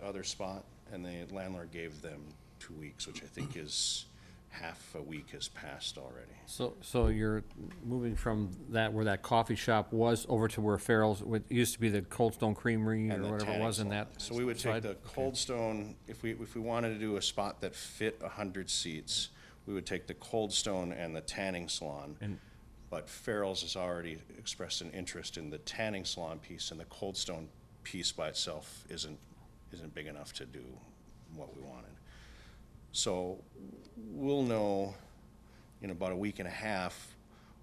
other spot, and the landlord gave them 2 weeks, which I think is half a week has passed already. So you're moving from that, where that coffee shop was, over to where Farrell's, what used to be the Cold Stone Creamery or And the whatever it tanning was in salon. that. So we would side? take the Cold Stone, if we wanted to do a spot that fit 100 seats, we would take the Cold Stone and the tanning salon. But Farrell's has already expressed an interest in the tanning salon piece, and the Cold Stone piece by itself isn't big enough to do what we wanted. So we'll know in about a week and a half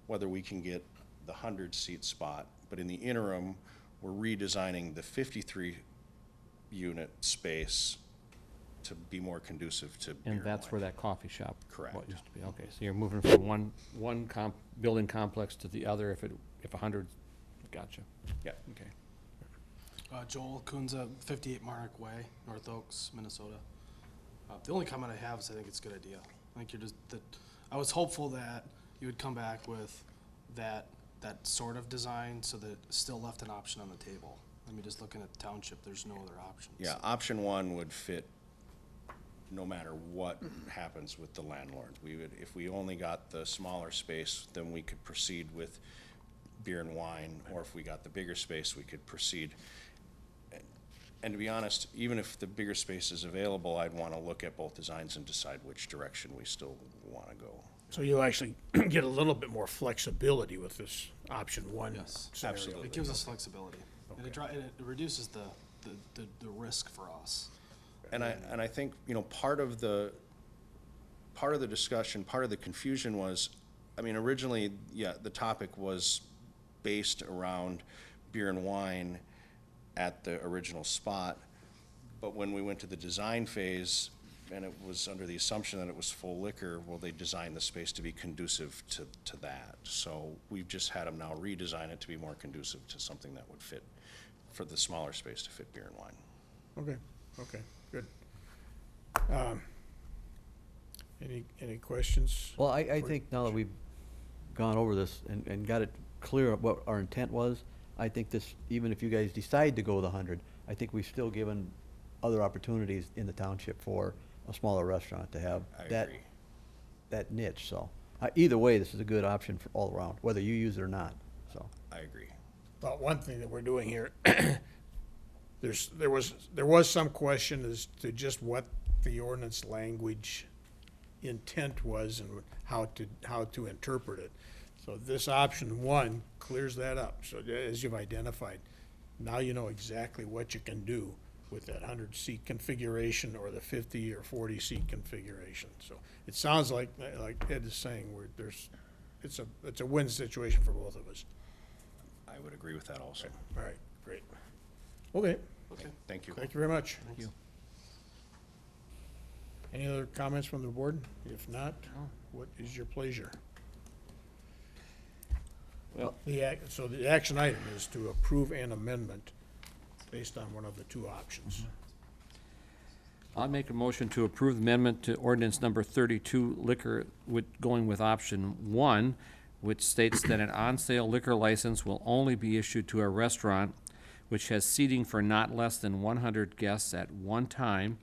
whether we can get the 100-seat spot. But in the interim, we're redesigning the 53-unit space to be more conducive to beer And that's wine. where that coffee shop. Correct. What used to be, okay, so you're moving from one building complex to the other if 100, gotcha, Yeah. okay. Joel Kunza, 58 Monarch Way, North Oaks, Minnesota. The only comment I have is I think it's a good idea. I think I was hopeful that you would come back with that sort of design so that it still left an option on the table. I mean, just looking at Township, there's no other options. Yeah, option 1 would fit no matter what happens with the landlord. We would, if we only got the smaller space, then we could proceed with beer and wine, or if we got the bigger space, we could proceed. And to be honest, even if the bigger space is available, I'd want to look at both designs and decide which direction we still want to go. So you'll actually get a little bit more flexibility with this option one Yes. scenario. Absolutely. It gives us flexibility, and it reduces the risk for us. And I think, you know, part of the discussion, part of the confusion was, I mean, originally, yeah, the topic was based around beer and wine at the original spot. But when we went to the design phase, and it was under the assumption that it was full liquor, well, they designed the space to be conducive to that. So we've just had them now redesign it to be more conducive to something that would fit, for the smaller space to fit beer and wine. Okay, good. Any questions? Well, I think now that we've gone over this and got it clear what our intent was, I think this, even if you guys decide to go the 100, I think we've still given other opportunities in the township for a smaller restaurant to have I that, agree. that niche, so. Either way, this is a good option for all around, whether you use it or not, so. I agree. Well, one thing that we're doing here, there was some question as to just what the ordinance language intent was and how to interpret it. So this option one clears that up. So as you've identified, now you know exactly what you can do with that 100-seat configuration or the 50 or 40-seat configuration. So it sounds like Ed is saying, it's a win situation for both of us. I would agree with that also. All right, great. Okay, Okay. Thank you. thank you very much. Thank you. Any other comments from the board? If not, what is your pleasure? Well, So the action item is to approve an amendment based on one of the two options. I'll make a motion to approve the amendment to ordinance number 32, liquor, going with option 1, which states that an on-sale liquor license will only be issued to a restaurant which has seating for not less than 100 guests at one time,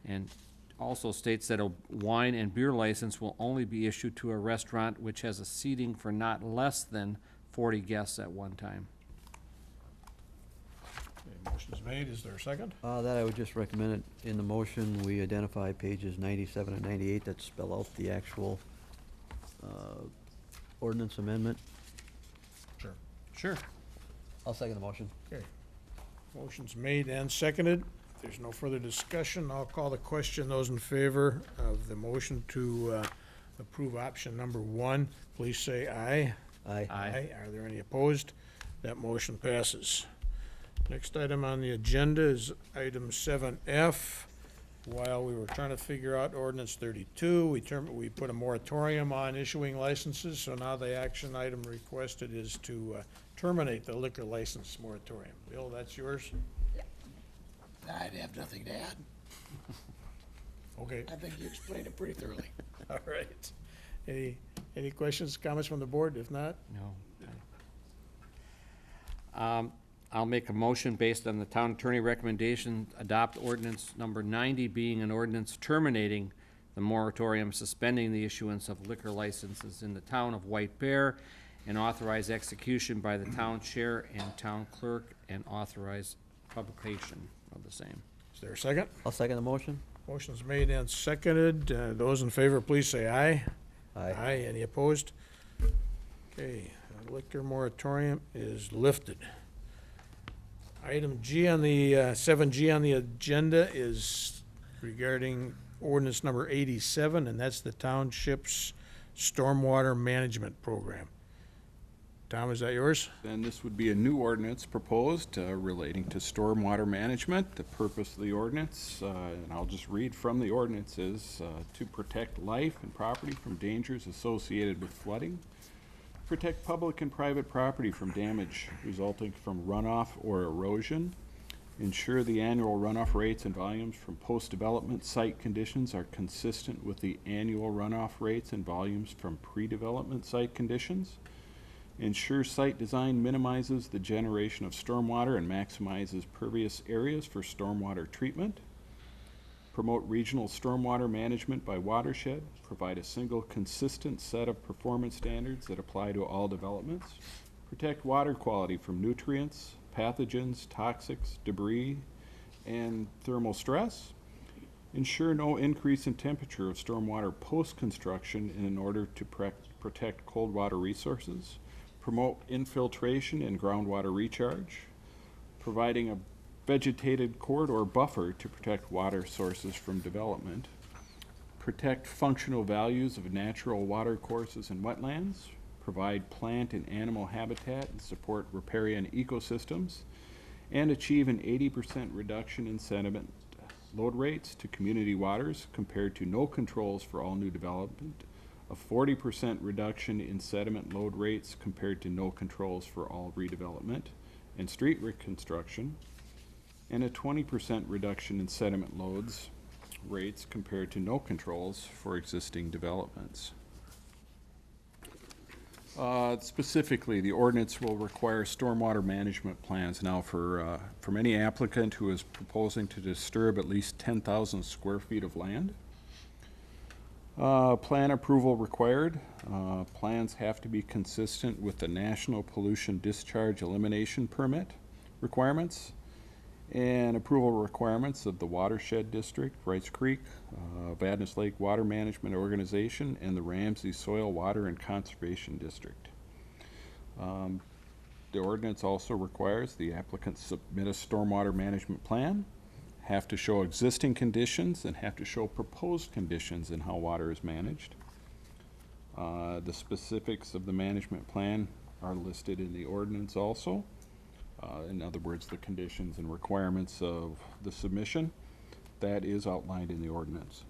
and also states that a wine and beer license will only be issued to a restaurant which has a seating for not less than 40 guests at one time. Okay, motion is made. Is there a second? That I would just recommend it in the motion, we identify pages 97 and 98 that spell out the actual ordinance amendment. Sure. Sure. I'll second the motion. Okay. Motion's made and seconded. If there's no further discussion, I'll call the question. Those in favor of the motion to approve option number 1, please say aye. Aye. Aye. Are there any opposed? That motion passes. Next item on the agenda is item 7F. While we were trying to figure out ordinance 32, we put a moratorium on issuing licenses, so now the action item requested is to terminate the liquor license moratorium. Bill, that's yours? I'd have nothing to add. Okay, I think you explained it pretty thoroughly. all right. Any questions, comments from the board? If not, No. I'll make a motion based on the town attorney recommendation, adopt ordinance number 90 being an ordinance terminating the moratorium, suspending the issuance of liquor licenses in the town of White Bear, and authorize execution by the town chair and town clerk, and authorize publication of the same. is there a second? I'll second the motion. Motion's made and seconded. Those in favor, please say aye. Aye. Any opposed? Okay, liquor moratorium is lifted. Item G on the, 7G on the agenda is regarding ordinance number 87, and that's the township's stormwater management program. Tom, is that yours? Then this would be a new ordinance proposed relating to stormwater management. The purpose of the ordinance, and I'll just read from the ordinance, is to protect life and property from dangers associated with flooding, protect public and private property from damage resulting from runoff or erosion, ensure the annual runoff rates and volumes from post-development site conditions are consistent with the annual runoff rates and volumes from pre-development site conditions, ensure site design minimizes the generation of stormwater and maximizes pervious areas for stormwater treatment, promote regional stormwater management by watershed, provide a single consistent set of performance standards that apply to all developments, Protect water quality from nutrients, pathogens, toxics, debris, and thermal stress. Ensure no increase in temperature of stormwater post-construction in order to protect cold water resources. Promote infiltration and groundwater recharge. Providing a vegetated corridor buffer to protect water sources from development. Protect functional values of natural water courses and wetlands. Provide plant and animal habitat and support riparian ecosystems. And achieve an 80% reduction in sediment load rates to community waters compared to no controls for all new development. A 40% reduction in sediment load rates compared to no controls for all redevelopment and street reconstruction. And a 20% reduction in sediment loads rates compared to no controls for existing developments. Specifically, the ordinance will require stormwater management plans now from any applicant who is proposing to disturb at least 10,000 square feet of land. Plan approval required. Plans have to be consistent with the National Pollution Discharge Elimination Permit requirements and approval requirements of the Watershed District, Wrights Creek, Vadnais Lake Water Management Organization, and the Ramsey Soil, Water, and Conservation District. The ordinance also requires the applicant submit a stormwater management plan, have to show existing conditions, and have to show proposed conditions in how water is managed. The specifics of the management plan are listed in the ordinance also. In other words, the conditions and requirements of the submission, that is outlined in the ordinance.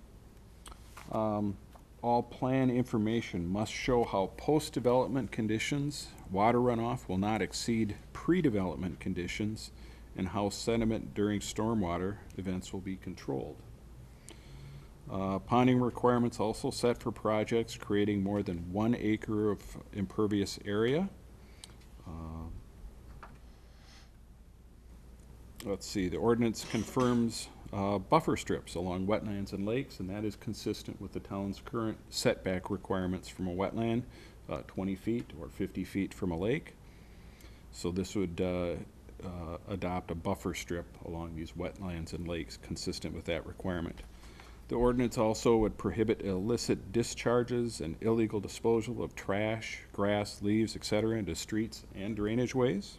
All plan information must show how post-development conditions, water runoff will not exceed pre-development conditions, and how sediment during stormwater events will be controlled. Ponding requirements also set for projects creating more than 1 acre of impervious area. Let's see, the ordinance confirms buffer strips along wetlands and lakes, and that is consistent with the town's current setback requirements from a wetland, 20 feet or 50 feet from a lake. So this would adopt a buffer strip along these wetlands and lakes consistent with that requirement. The ordinance also would prohibit illicit discharges and illegal disposal of trash, grass, leaves, etc. into streets and drainage ways.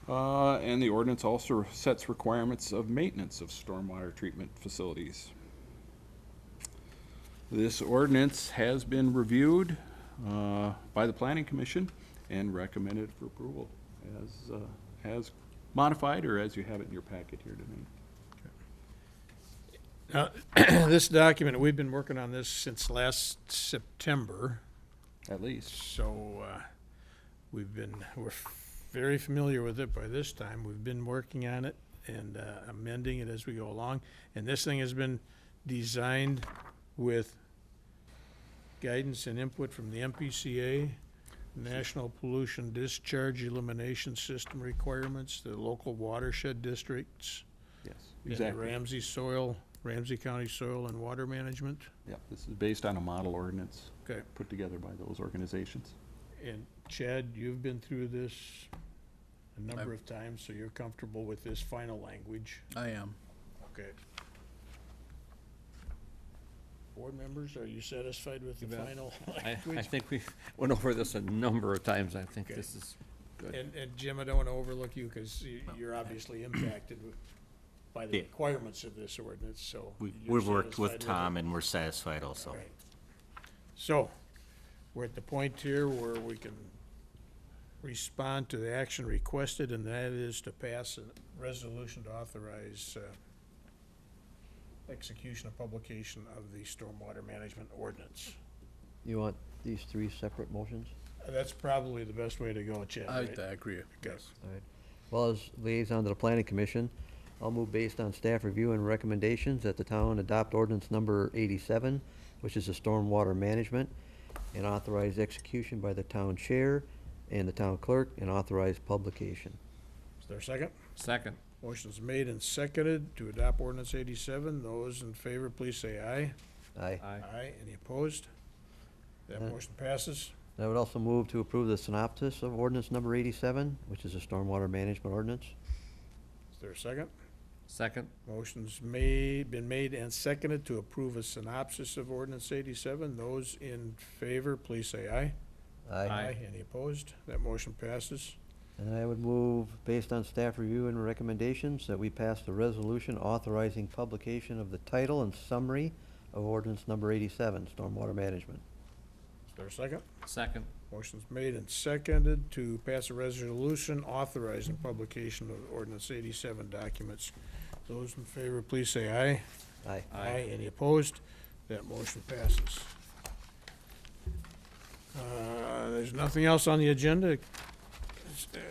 And the ordinance also sets requirements of maintenance of stormwater treatment facilities. This ordinance has been reviewed by the Planning Commission and recommended for approval as modified or as you have it in your packet here tonight. Now, this document, we've been working on this since last September, At least. so we're very familiar with it by this time. We've been working on it and amending it as we go along. And this thing has been designed with guidance and input from the MPCA, National Pollution Discharge Elimination System requirements, the local watershed districts, Yes, and the exactly. Ramsey County Soil and Water Management. Yep, this is based on a model ordinance Okay. put together by those organizations. And Chad, you've been through this a number of times, so you're comfortable with this final language. I am. Okay. Board members, are you satisfied with the final I language? think we went over this a number of times. I think Okay. this is good. And Jim, I don't want to overlook you because you're obviously impacted by the Yeah. requirements of this ordinance, so. you're We've worked with satisfied Tom it? and we're satisfied also. Right. So, we're at the point here where we can respond to the action requested, and that is to pass a resolution to authorize execution of publication of the stormwater management ordinance. You want these 3 separate motions? That's probably the best way to go, Chad, I right? agree, Okay. yes. All right. Well, as liaison to the Planning Commission, I'll move based on staff review and recommendations that the town adopt ordinance number 87, which is the stormwater management, and authorize execution by the town chair and the town clerk, and authorize publication. Is there a second? Second. Motion's made and seconded to adopt ordinance 87. Those in favor, please say aye. Aye. Aye. Aye. Any opposed? That Aye. motion passes. I would also move to approve the synopsis of ordinance number 87, which is a stormwater management ordinance. Is there a second? Second. Motion's been made and seconded to approve a synopsis of ordinance 87. Those in favor, please say aye. Aye. Any opposed? That motion passes. And I would move, based on staff review and recommendations, that we pass the resolution authorizing publication of the title and summary of ordinance number 87, stormwater management. Is there a second? Second. Motion's made and seconded to pass a resolution authorizing publication of ordinance 87 documents. Those in favor, please say aye. Aye. Any opposed? That motion passes. There's nothing else on the agenda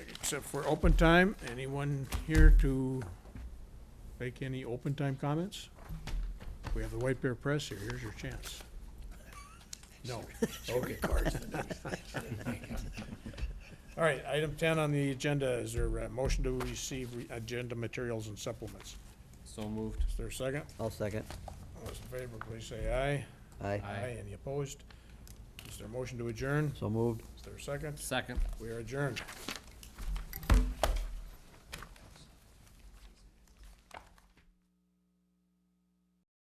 except for open time. Anyone here to make any open time comments? We have the White Bear Press here. Here's your chance. No. Okay. All right, item 10 on the agenda, is there a motion to receive agenda materials and supplements? So moved. Is there a second? I'll second. All those in favor, please say aye. Aye. Any opposed? Is there a motion to adjourn? So moved. Is there a second? Second. We are adjourned.